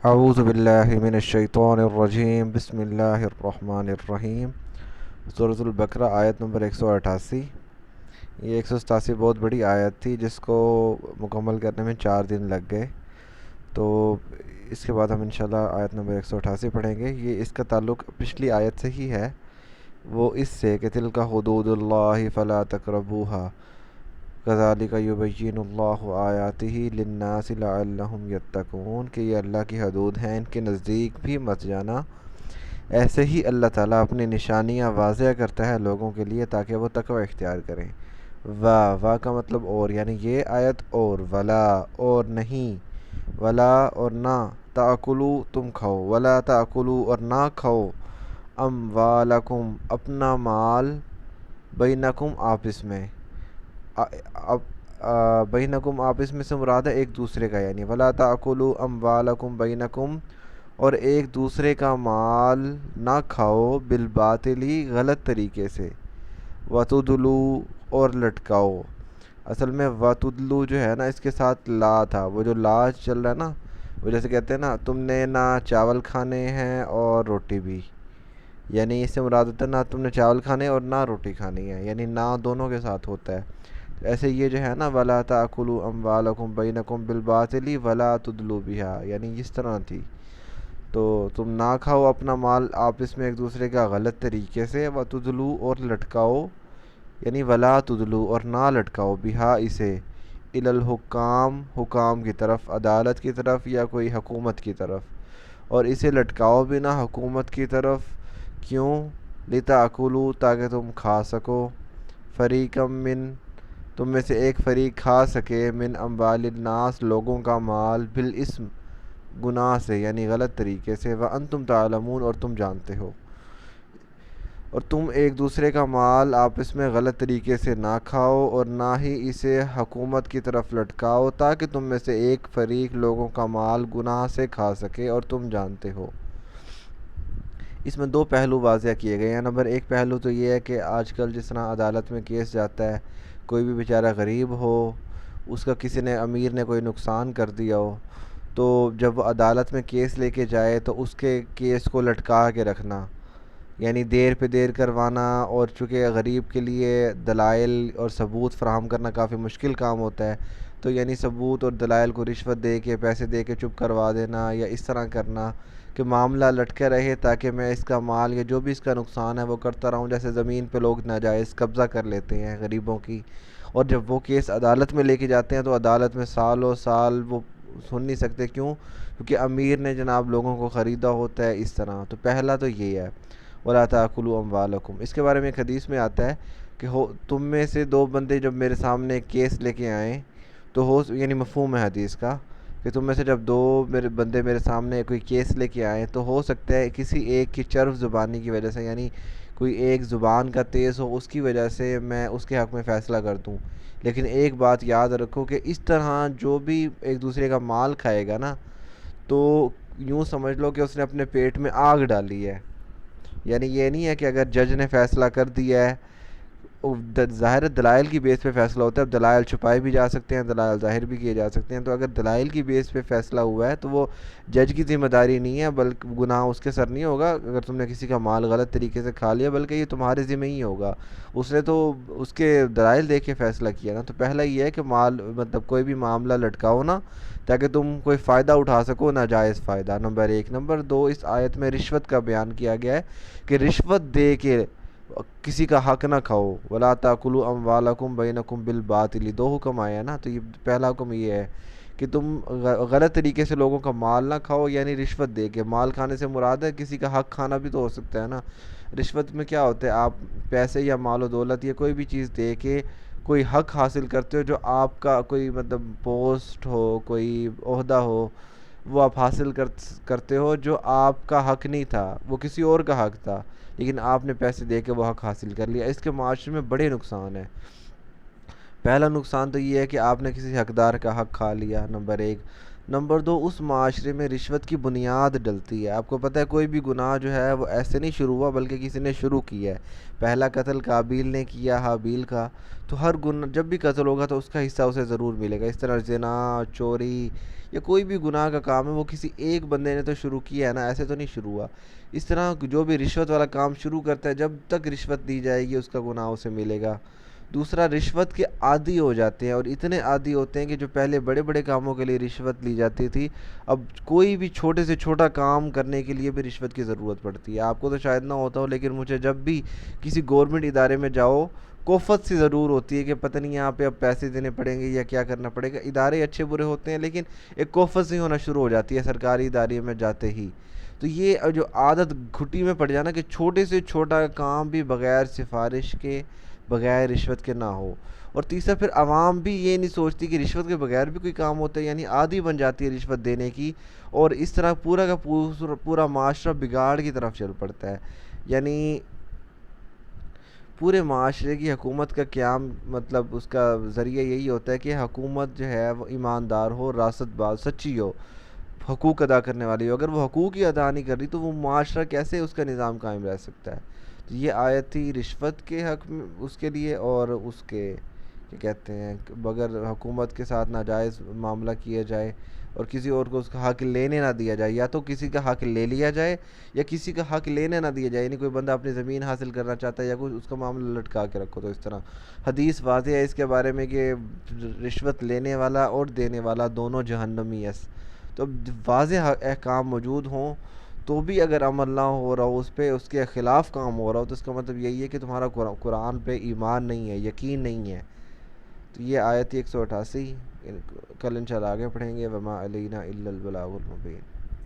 اعوذ باللہ من الشیطان الرجیم بسم اللہ الرحمن الرحیم۔ سورۃ البقرہ آیت نمبر 188۔ یہ 187 بہت بڑی آیت تھی جس کو مکمل کرنے میں 4 دن لگ گئے، تو اس کے بعد ہم انشاءاللہ آیت نمبر 188 پڑھیں گے۔ یہ اس کا تعلق پچھلی آیت سے ہی ہے، وہ اس سے کہ تلک حدود اللہ فلا تقربوها کذالک یبین اللہ آیاتہ للناس لعلہم یتقون، کہ یہ اللہ کی حدود ہیں، ان کے نزدیک بھی مت جانا۔ ایسے ہی اللہ تعالیٰ اپنی نشانیاں واضح کرتا ہے لوگوں کے لیے تاکہ وہ تقوی اختیار کریں۔ وا کا مطلب اور، یعنی یہ آیت اور، ولا اور نہیں، ولا اور نہ، تاکلو تم کھاؤ، ولا تاکلو اور نہ کھاؤ، اموالکم اپنا مال، بینکم آپس میں، بینکم آپس میں سے مراد ہے ایک دوسرے کا، یعنی ولا تاکلوا اموالکم بینکم، اور ایک دوسرے کا مال نہ کھاؤ، بالباطلی غلط طریقے سے، وتدلو اور لٹکاؤ۔ اصل میں وتدلو جو ہے نا، اس کے ساتھ لا تھا، وہ جو لا چل رہا ہے نا، وہ جیسے کہتے ہیں نا تم نے نہ چاول کھانے ہیں اور روٹی بھی، یعنی اس سے مراد ہوتا ہے نہ تم نے چاول کھانے اور نہ روٹی کھانی ہے، یعنی نہ دونوں کے ساتھ ہوتا ہے۔ ایسے یہ جو ہے نا ولا تاکلوا اموالکم بینکم بالباطل ولا تدلوا بها، یعنی اس طرح تھی، تو تم نہ کھاؤ اپنا مال آپس میں ایک دوسرے کا غلط طریقے سے، وتدلوا اور لٹکاؤ، یعنی ولا تدلوا اور نہ لٹکاؤ، بہا اسے، الی الحکام حکام کی طرف، عدالت کی طرف یا کوئی حکومت کی طرف، اور اسے لٹکاؤ بھی نہ حکومت کی طرف، کیوں؟ لتاکلوا تاکہ تم کھا سکو، فریقا من تم میں سے ایک فریق کھا سکے، من اموال الناس لوگوں کا مال، بالاسم گناہ سے، یعنی غلط طریقے سے، وانتم تعلمون اور تم جانتے ہو، اور تم ایک دوسرے کا مال آپس میں غلط طریقے سے نہ کھاؤ اور نہ ہی اسے حکومت کی طرف لٹکاؤ تاکہ تم میں سے ایک فریق لوگوں کا مال گناہ سے کھا سکے اور تم جانتے ہو۔ اس میں 2 پہلو واضح کیے گئے ہیں۔ نمبر 1 پہلو تو یہ ہے کہ آج کل جس طرح عدالت میں کیس جاتا ہے، کوئی بھی بیچارہ غریب ہو، اس کا کسی نے امیر نے کوئی نقصان کر دیا ہو، تو جب وہ عدالت میں کیس لے کے جائے تو اس کے کیس کو لٹکا کے رکھنا، یعنی دیر پہ دیر کروانا، اور چونکہ غریب کے لیے دلائل اور ثبوت فراہم کرنا کافی مشکل کام ہوتا ہے، تو یعنی ثبوت اور دلائل کو رشوت دے کے، پیسے دے کے چپ کروا دینا، یا اس طرح کرنا کہ معاملہ لٹکے رہے تاکہ میں اس کا مال یا جو بھی اس کا نقصان ہے وہ کرتا رہوں۔ جیسے زمین پہ لوگ ناجائز قبضہ کر لیتے ہیں غریبوں کی، اور جب وہ کیس عدالت میں لے کے جاتے ہیں تو عدالت میں سالوں سال وہ سن نہیں سکتے، کیوں؟ کیونکہ امیر نے جناب لوگوں کو خریدا ہوتا ہے اس طرح۔ تو پہلا تو یہ ہے، وَلَا تَأْكُلُوا أَمْوَالَكُمْ۔ اس کے بارے میں ایک حدیث میں آتا ہے کہ تم میں سے 2 بندے جب میرے سامنے کیس لے کے آئیں تو یعنی مفہوم ہے حدیث کا، کہ تم میں سے جب 2 بندے میرے سامنے کوئی کیس لے کے آئیں تو ہو سکتا ہے کسی ایک کی چرف زبانی کی وجہ سے، یعنی کوئی ایک زبان کا تیز ہو، اس کی وجہ سے میں اس کے حق میں فیصلہ کر دوں، لیکن ایک بات یاد رکھو کہ اس طرح جو بھی ایک دوسرے کا مال کھائے گا نا، تو یوں سمجھ لو کہ اس نے اپنے پیٹ میں آگ ڈالی ہے۔ یعنی یہ نہیں ہے کہ اگر جج نے فیصلہ کر دیا ہے، ظاہر دلائل کی بیس پہ فیصلہ ہوتا ہے، اب دلائل چھپائے بھی جا سکتے ہیں، دلائل ظاہر بھی کیے جا سکتے ہیں، تو اگر دلائل کی بیس پہ فیصلہ ہوا ہے تو وہ جج کی ذمہ داری نہیں ہے، بلکہ گناہ اس کے سر نہیں ہوگا اگر تم نے کسی کا مال غلط طریقے سے کھا لیا، بلکہ یہ تمہارے ذمہ ہی ہوگا، اس نے تو اس کے دلائل دیکھ کے فیصلہ کیا نا۔ تو پہلا یہ ہے کہ مال مطلب کوئی بھی معاملہ لٹکاؤ نا تاکہ تم کوئی فائدہ اٹھا سکو، ناجائز فائدہ، نمبر 1۔ نمبر 2، اس آیت میں رشوت کا بیان کیا گیا ہے کہ رشوت دے کے کسی کا حق نہ کھاؤ، ولا تاکلوا اموالکم بینکم بالباطل، 2 حکم آیا نا، تو یہ پہلا حکم یہ ہے کہ تم غلط طریقے سے لوگوں کا مال نہ کھاؤ، یعنی رشوت دے کے۔ مال کھانے سے مراد ہے کسی کا حق کھانا بھی تو ہو سکتا ہے نا۔ رشوت میں کیا ہوتا ہے، آپ پیسے یا مال و دولت یا کوئی بھی چیز دے کے کوئی حق حاصل کرتے ہو، جو آپ کا کوئی مطلب پوسٹ ہو، کوئی عہدہ ہو، وہ آپ حاصل کرتے ہو جو آپ کا حق نہیں تھا، وہ کسی اور کا حق تھا، لیکن آپ نے پیسے دے کے وہ حق حاصل کر لیا۔ اس کے معاشرے میں بڑے نقصان ہیں۔ پہلا نقصان تو یہ ہے کہ آپ نے کسی حقدار کا حق کھا لیا، نمبر 1۔ نمبر 2، اس معاشرے میں رشوت کی بنیاد ڈلتی ہے۔ آپ کو پتہ ہے کوئی بھی گناہ جو ہے وہ ایسے نہیں شروع ہوا بلکہ کسی نے شروع کیا ہے۔ پہلا قتل قابیل نے کیا حابیل کا، تو ہر گناہ جب بھی قتل ہوگا تو اس کا حصہ اسے ضرور ملے گا۔ اس طرح زنا، چوری یا کوئی بھی گناہ کا کام ہے وہ کسی ایک بندے نے تو شروع کیا ہے نا، ایسے تو نہیں شروع ہوا۔ اس طرح جو بھی رشوت والا کام شروع کرتا ہے، جب تک رشوت دی جائے گی اس کا گناہ اسے ملے گا۔ دوسرا، رشوت کے عادی ہو جاتے ہیں، اور اتنے عادی ہوتے ہیں کہ جو پہلے بڑے بڑے کاموں کے لیے رشوت لی جاتی تھی، اب کوئی بھی چھوٹے سے چھوٹا کام کرنے کے لیے بھی رشوت کی ضرورت پڑتی ہے۔ آپ کو تو شاید نہ ہوتا ہو، لیکن مجھے جب بھی کسی گورنمنٹ ادارے میں جاؤ، کوفت سی ضرور ہوتی ہے کہ پتہ نہیں یہاں پہ اب پیسے دینے پڑیں گے یا کیا کرنا پڑے گا۔ ادارے اچھے برے ہوتے ہیں، لیکن ایک کوفت سی ہونا شروع ہو جاتی ہے سرکاری ادارے میں جاتے ہی۔ تو یہ جو عادت گھٹی میں پڑ جانا کہ چھوٹے سے چھوٹا کام بھی بغیر سفارش کے، بغیر رشوت کے نہ ہو۔ اور تیسرا، پھر عوام بھی یہ نہیں سوچتی کہ رشوت کے بغیر بھی کوئی کام ہوتا ہے، یعنی عادی بن جاتی ہے رشوت دینے کی، اور اس طرح پورا کا پورا معاشرہ بگاڑ کی طرف چل پڑتا ہے۔ یعنی پورے معاشرے کی حکومت کا قیام، مطلب اس کا ذریعہ یہی ہوتا ہے کہ حکومت جو ہے وہ ایماندار ہو، راست باز، سچی ہو، حقوق ادا کرنے والی ہو۔ اگر وہ حقوق ہی ادا نہیں کر رہی تو وہ معاشرہ کیسے اس کا نظام قائم رہ سکتا ہے؟ تو یہ آیت تھی رشوت کے حق میں اس کے لیے، اور اس کے کیا کہتے ہیں، بغیر حکومت کے ساتھ ناجائز معاملہ کیا جائے اور کسی اور کو اس کا حق لینے نہ دیا جائے، یا تو کسی کا حق لے لیا جائے یا کسی کا حق لینے نہ دیا جائے، یعنی کوئی بندہ اپنی زمین حاصل کرنا چاہتا ہے یا کوئی اس کا معاملہ لٹکا کے رکھو۔ تو اس طرح حدیث واضح ہے اس کے بارے میں کہ رشوت لینے والا اور دینے والا دونوں جہنمی ہے۔ تو واضح احکام موجود ہوں تو بھی اگر عمل نہ ہو رہا ہو اس پہ، اس کے خلاف کام ہو رہا ہو، تو اس کا مطلب یہی ہے کہ تمہارا قرآن پہ ایمان نہیں ہے، یقین نہیں ہے۔ تو یہ آیت 188، کل انشاءاللہ آگے پڑھیں گے۔ وما علینا الا البلاغ المبین۔